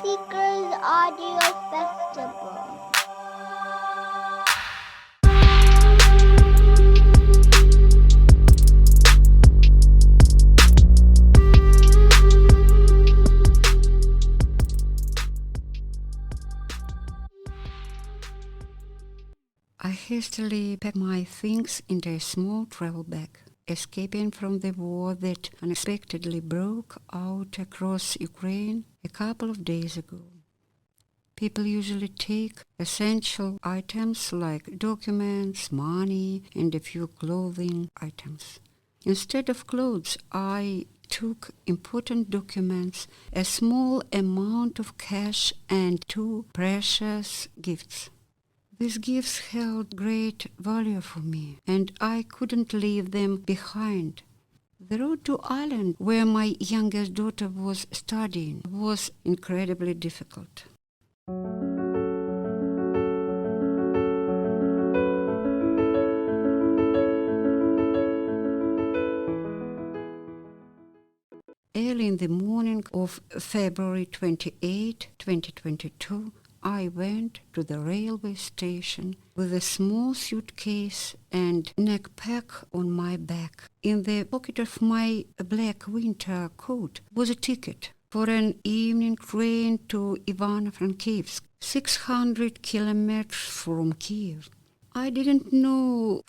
Seekers Audio Festival. I hastily packed my things into a small travel bag, escaping from the war that unexpectedly broke out across Ukraine a couple of days ago. People usually take essential items like documents, money, and a few clothing items. Instead of clothes, I took important documents, a small amount of cash, and 2 precious gifts. These gifts held great value for me, and I couldn't leave them behind. The road to Ireland, where my youngest daughter was studying, was incredibly difficult. Early in the morning of February 28, 2022, I went to the railway station with a small suitcase and neckpack on my back. In the pocket of my black winter coat was a ticket for an evening train to Ivano-Frankivsk, 600 kilometers from Kiev. I didn't know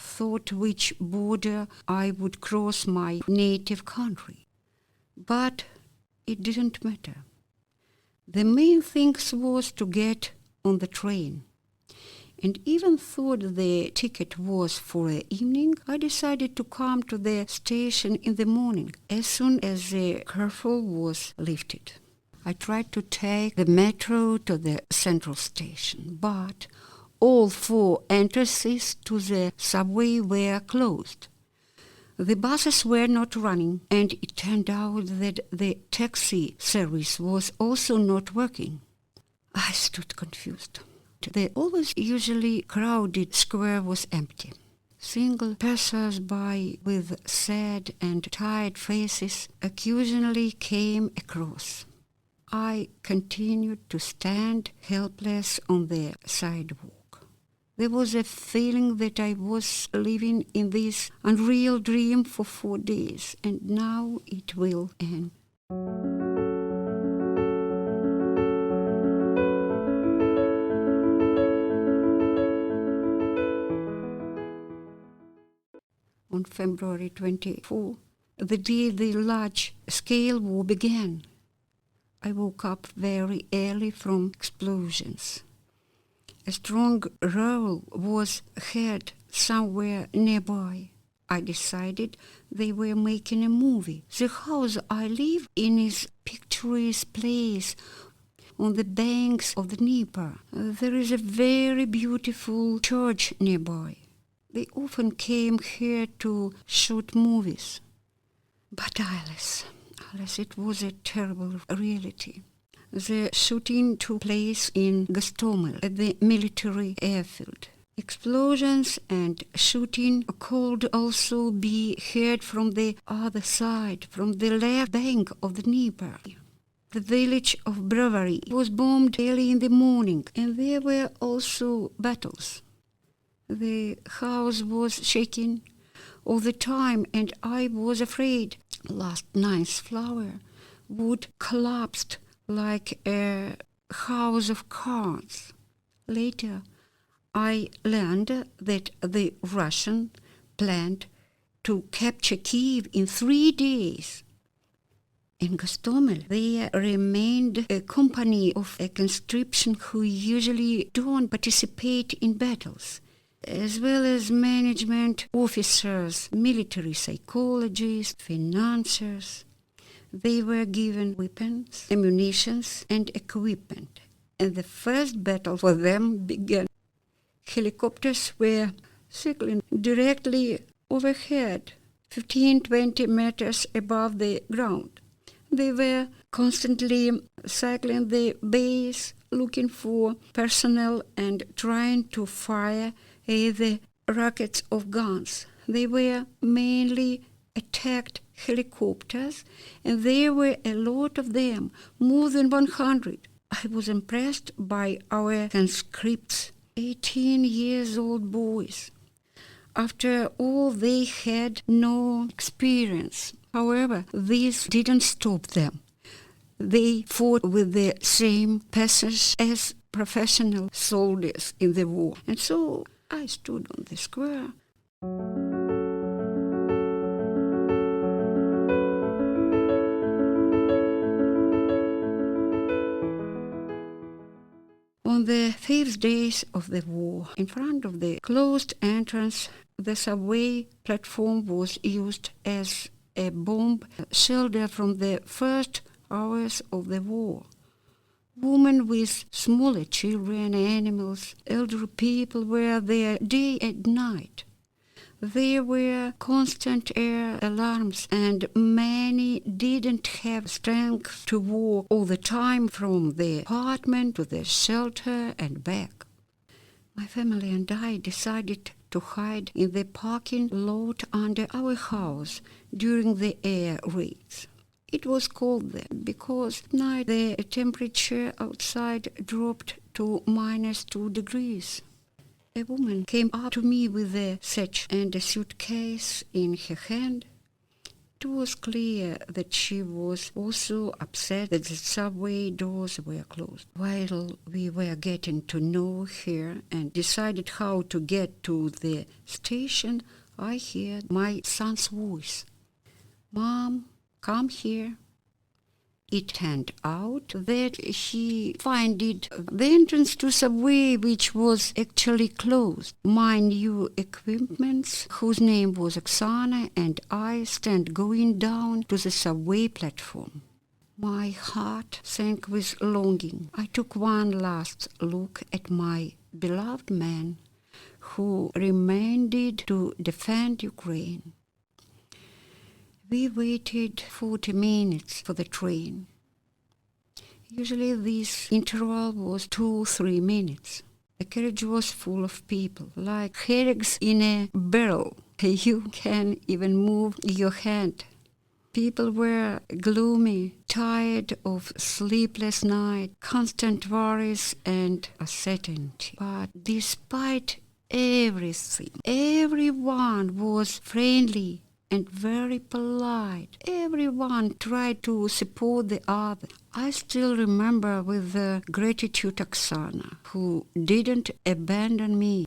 which border I would cross my native country, but it didn't matter. The main thing was to get on the train. And even though the ticket was for the evening, I decided to come to the station in the morning, as soon as the curfew was lifted. I tried to take the metro to the central station, but all 4 entrances to the subway were closed. The buses were not running, and it turned out that the taxi service was also not working. I stood confused. The always usually crowded square was empty. Single passers-by with sad and tired faces occasionally came across. I continued to stand helpless on the sidewalk. There was a feeling that I was living in this unreal dream for 4 days, and now it will end. On February 24, the day the large-scale war began, I woke up very early from explosions. A strong row was heard somewhere nearby. I decided they were making a movie. The house I live in is a picturesque place on the banks of the Dnieper. There is a very beautiful church nearby. They often came here to shoot movies. But alas, it was a terrible reality. The shooting took place in Gostomel at the military airfield. Explosions and shooting could also be heard from the other side, from the left bank of the Dnieper. The village of Brovary was bombed early in the morning, and there were also battles. The house was shaking all the time, and I was afraid last night's flower would collapse like a house of cards. Later, I learned that the Russians planned to capture Kiev in 3 days. In Gostomel, there remained a company of a conscription who usually don't participate in battles, as well as management officers, military psychologists, financiers. They were given weapons, ammunition, and equipment, and the first battle for them began. Helicopters were circling directly overhead, 15-20 meters above the ground. They were constantly circling the base, looking for personnel and trying to fire the rockets of guns. They were mainly attacked helicopters, and there were a lot of them, more than 100. I was impressed by our conscripts, 18 years old boys. After all, they had no experience. However, this didn't stop them. They fought with the same passions as professional soldiers in the war. And so I stood on the square. On the 5th days of the war, in front of the closed entrance, the subway platform was used as a bomb shelter from the first hours of the war. Women with smaller children, animals, elderly people were there day and night. There were constant air alarms, and many didn't have strength to walk all the time from the apartment to the shelter and back. My family and I decided to hide in the parking lot under our house during the air raids. It was cold then because at night the temperature outside dropped to -2 degrees. A woman came up to me with a satchel and a suitcase in her hand. It was clear that she was also upset that the subway doors were closed. While we were getting to know her and decided how to get to the station, I heard my son's voice. "Mom, come here." It turned out that he found the entrance to subway, which was actually closed. My new equipments, whose name was Oksana, and I stand going down to the subway platform. My heart sank with longing. I took one last look at my beloved man, who remained to defend Ukraine. We waited 40 minutes for the train. Usually this interval was 2-3 minutes. The carriage was full of people, like herrings in a barrel. You can even move your hand. People were gloomy, tired of sleepless nights, constant worries and uncertainty. But despite everything, everyone was friendly and very polite. Everyone tried to support the other. I still remember with gratitude Oksana, who didn't abandon me.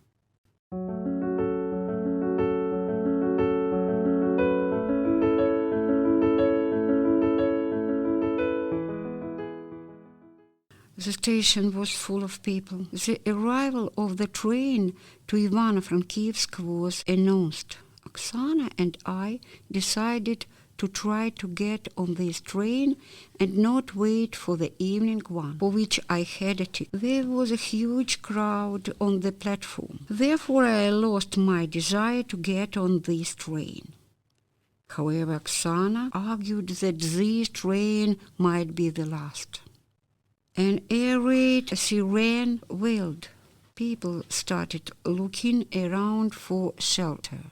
The station was full of people. The arrival of the train to Ivano-Frankivsk was announced. Oksana and I decided to try to get on this train and not wait for the evening one, for which I had a ticket. There was a huge crowd on the platform. Therefore, I lost my desire to get on this train. However, Oksana argued that this train might be the last. An air raid siren wailed. People started looking around for shelter.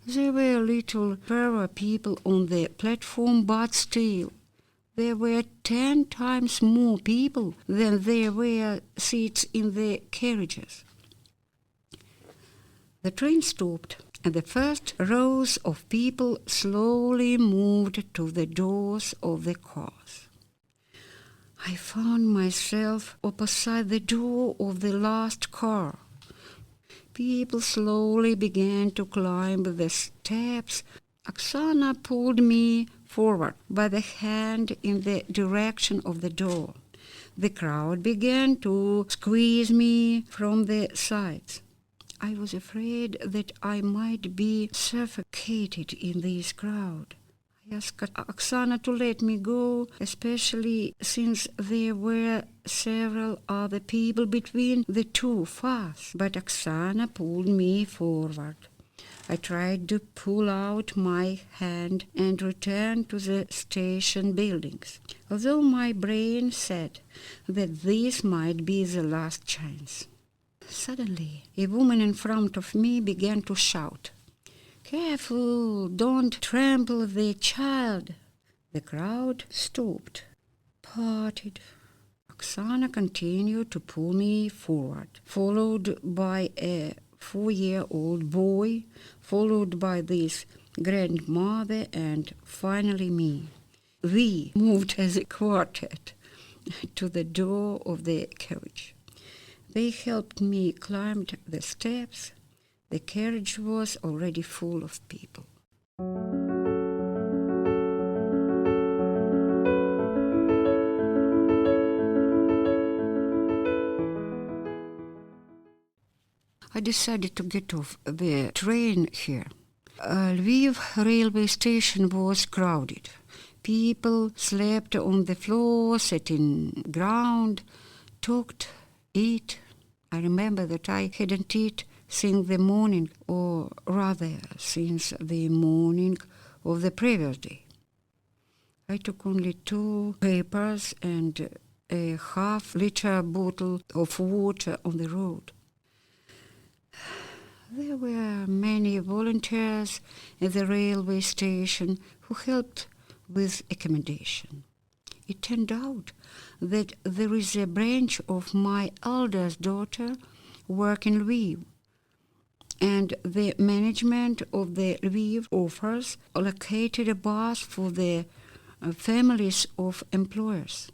There were little fewer people on the platform, but still, there were 10 times more people than there were seats in the carriages. The train stopped, and the first rows of people slowly moved to the doors of the cars. I found myself opposite the door of the last car. People slowly began to climb the steps. Oksana pulled me forward by the hand in the direction of the door. The crowd began to squeeze me from the sides. I was afraid that I might be suffocated in this crowd. I asked Oksana to let me go, especially since there were several other people between the two of us. But Oksana pulled me forward. I tried to pull out my hand and return to the station buildings, although my brain said that this might be the last chance. Suddenly, a woman in front of me began to shout, "Careful, don't trample the child." The crowd stopped, parted. Oksana continued to pull me forward, followed by a 4-year-old boy, followed by this grandmother, and finally me. We moved as a quartet to the door of the carriage. They helped me climb the steps. The carriage was already full of people. I decided to get off the train here. Lviv railway station was crowded. People slept on the floor, sat in ground, talked, ate. I remember that I hadn't eaten since the morning, or rather since the morning of the previous day. I took only 2 papers and a half-liter bottle of water on the road. There were many volunteers at the railway station who helped with accommodation. It turned out that there is a branch of my eldest daughter working in Lviv, and the management of the Lviv office allocated a bus for the families of employers.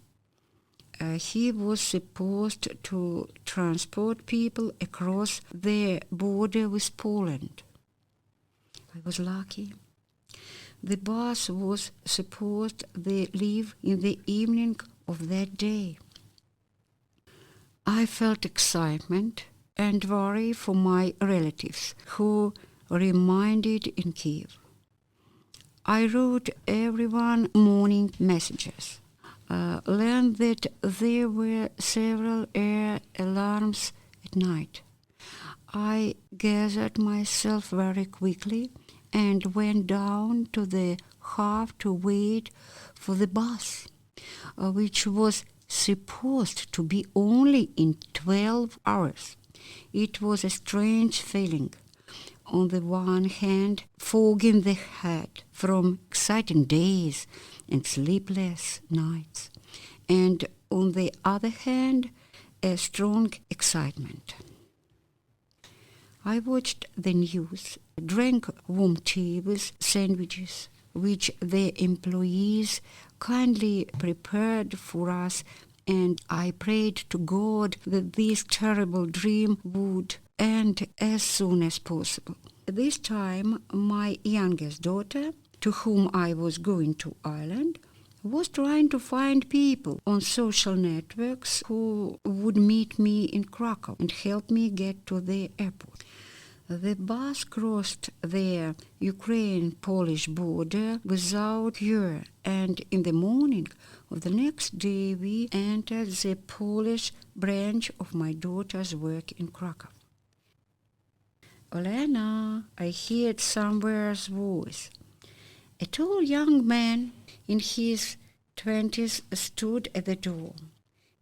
He was supposed to transport people across the border with Poland. I was lucky. The bus was supposed to leave in the evening of that day. I felt excitement and worry for my relatives who remained in Kiev. I wrote everyone morning messages. Learned that there were several air alarms at night. I gathered myself very quickly and went down to the half to wait for the bus, which was supposed to be only in 12 hours. It was a strange feeling. On the one hand, fog in the head from exciting days and sleepless nights, and on the other hand, a strong excitement. I watched the news, drank warm tea with sandwiches, which the employees kindly prepared for us, and I prayed to God that this terrible dream would end as soon as possible. At this time, my youngest daughter, to whom I was going to Ireland, was trying to find people on social networks who would meet me in Krakow and help me get to the airport. The bus crossed the Ukraine-Polish border without queue, and in the morning of the next day we entered the Polish branch of my daughter's work in Krakow. Olena, I heard somewhere's voice. A tall young man in his 20s stood at the door.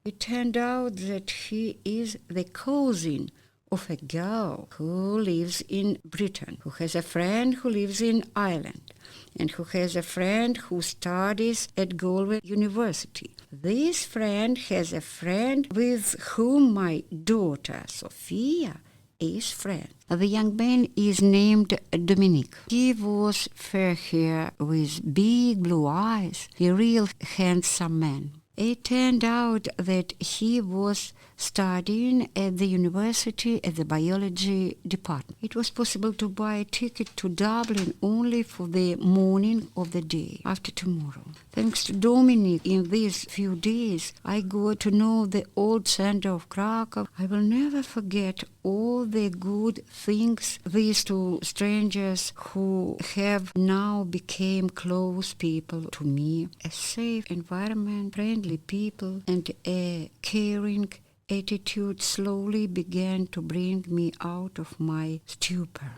It turned out that he is the cousin of a girl who lives in Britain, who has a friend who lives in Ireland, and who has a friend who studies at Galway University. This friend has a friend with whom my daughter Sophia is friend. The young man is named Dominic. He was fair hair with big blue eyes, a real handsome man. It turned out that he was studying at the university at the biology department. It was possible to buy a ticket to Dublin only for the morning of the day after tomorrow. Thanks to Dominic, in these few days, I got to know the old center of Krakow. I will never forget all the good things these two strangers who have now become close people to me. A safe environment, friendly people, and a caring attitude slowly began to bring me out of my stupor.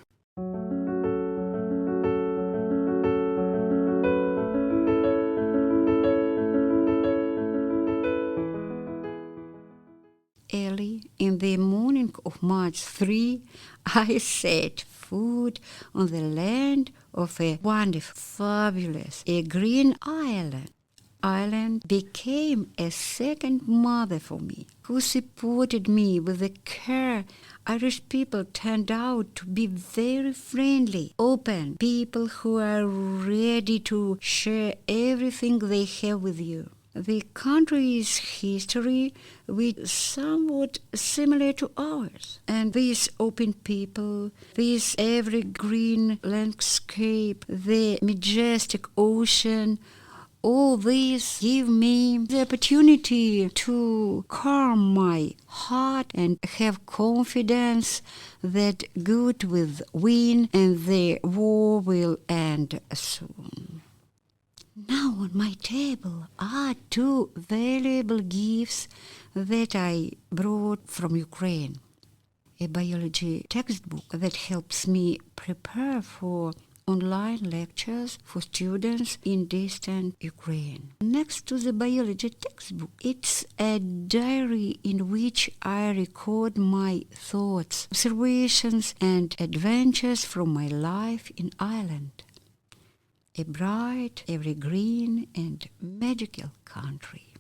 Early in the morning of March 3, I set foot on the land of a wonderful, fabulous, a green island. Ireland became a second mother for me, who supported me with the care. Irish people turned out to be very friendly, open, people who are ready to share everything they have with you. The country's history was somewhat similar to ours, and these open people, this evergreen landscape, the majestic ocean, all these give me the opportunity to calm my heart and have confidence that good will win and the war will end soon. Now on my table are two valuable gifts that I brought from Ukraine. A biology textbook that helps me prepare for online lectures for students in distant Ukraine. Next to the biology textbook, it's a diary in which I record my thoughts, observations, and adventures from my life in Ireland. A bright, evergreen, and magical country.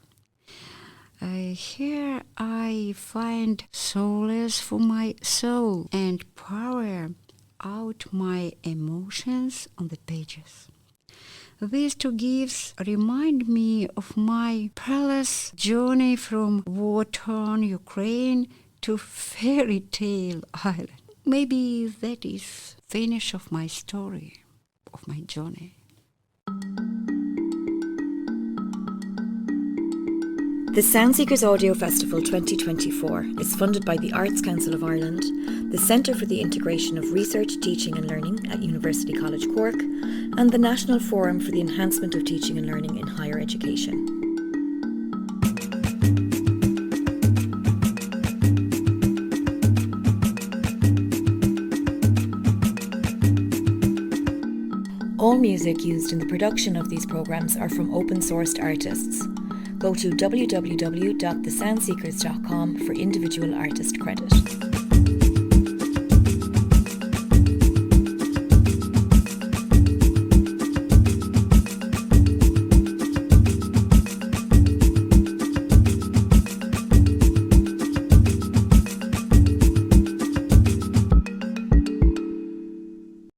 Here I find solace for my soul and power out my emotions on the pages. These two gifts remind me of my perilous journey from war-torn Ukraine to fairy tale Ireland. Maybe that is finish of my story, of my journey. The Soundseekers Audio Festival 2024 is funded by the Arts Council of Ireland, the Centre for the Integration of Research, Teaching and Learning at University College Cork, and the National Forum for the Enhancement of Teaching and Learning in Higher Education. All music used in the production of these programmes are from open-sourced artists. Go to www.thesoundseekers.com for individual artist credit.